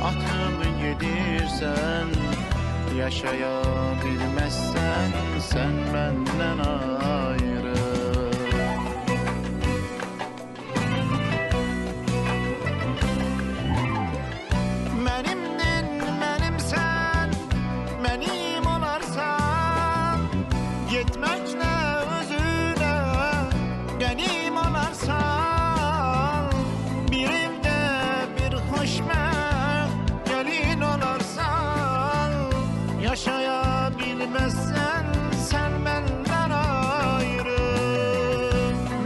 atıp gedirsən, yaşaya bilməzsən sən məndən ayrı. Mənimdin, mənimsən, mənim olarsan, getməklə özünə qənim olarsan, bir evdə bir xoşbəxt gəlin olarsan, yaşaya bilməzsən sən məndən ayrı.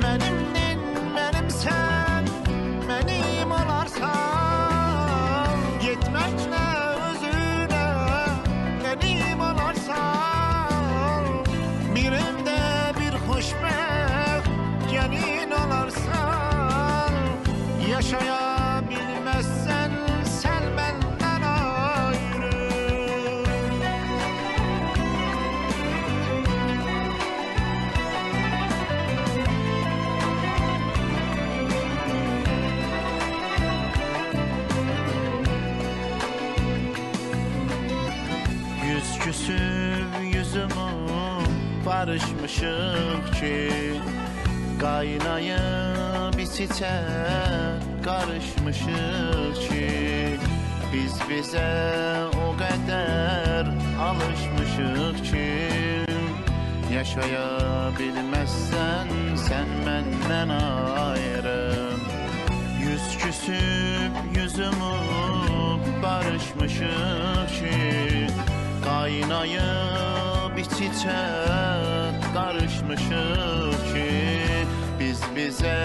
Mənimdin, mənimsən, mənim olarsan, getməklə özünə qənim olarsan, bir evdə bir xoşbəxt gəlin olarsan, yaşaya bilməzsən sən məndən ayrı. Yüz küsüb yüzümü barışmışıq ki, qaynayıb iç-içə qarışmışıq ki, biz bizə o qədər alışmışıq ki, yaşaya bilməzsən sən məndən ayrı. Yüz küsüb yüzümü barışmışıq ki, qaynayıb iç-içə qarışmışıq ki, biz bizə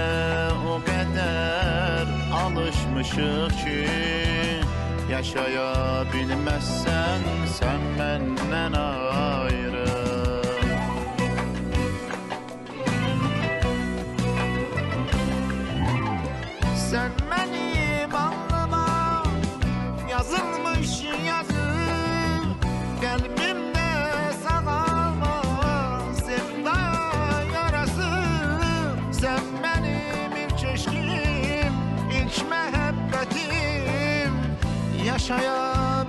o qədər alışmışıq ki, yaşaya bilməzsən sən məndən ayrı. Sən mənim alnıma yazılmış yazı, qəlbimdə sağalma sevda yarası. Sən mənim ilk eşqim, ilk məhəbbətim, yaşaya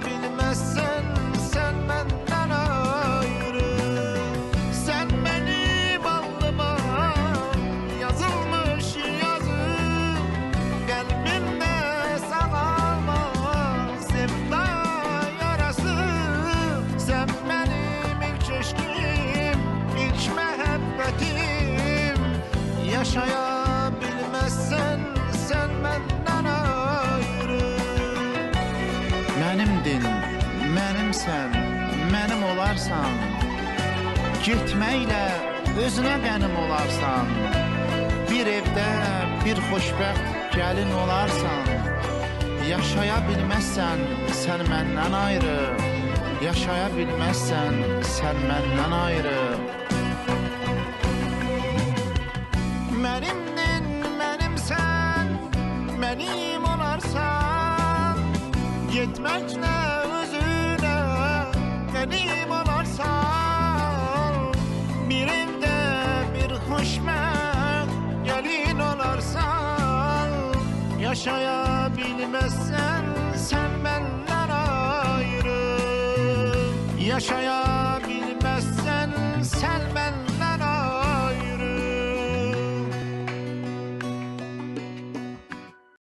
bilməzsən sən məndən ayrı. Sən mənim alnıma yazılmış yazı, qəlbimdə sağalma sevda yarası. Sən mənim ilk eşqim, ilk məhəbbətim, yaşaya bilməzsən sən məndən ayrı. Mənimdin, mənimsən, mənim olarsan, getməklə özünə qənim olarsan, bir evdə bir xoşbəxt gəlin olarsan, yaşaya bilməzsən sən məndən ayrı. Yaşaya bilməzsən sən məndən ayrı. Mənimdin, mənimsən, mənim olarsan, getməklə özünə qənim olarsan, bir evdə bir xoşbəxt gəlin olarsan, yaşaya bilməzsən sən məndən ayrı. Yaşaya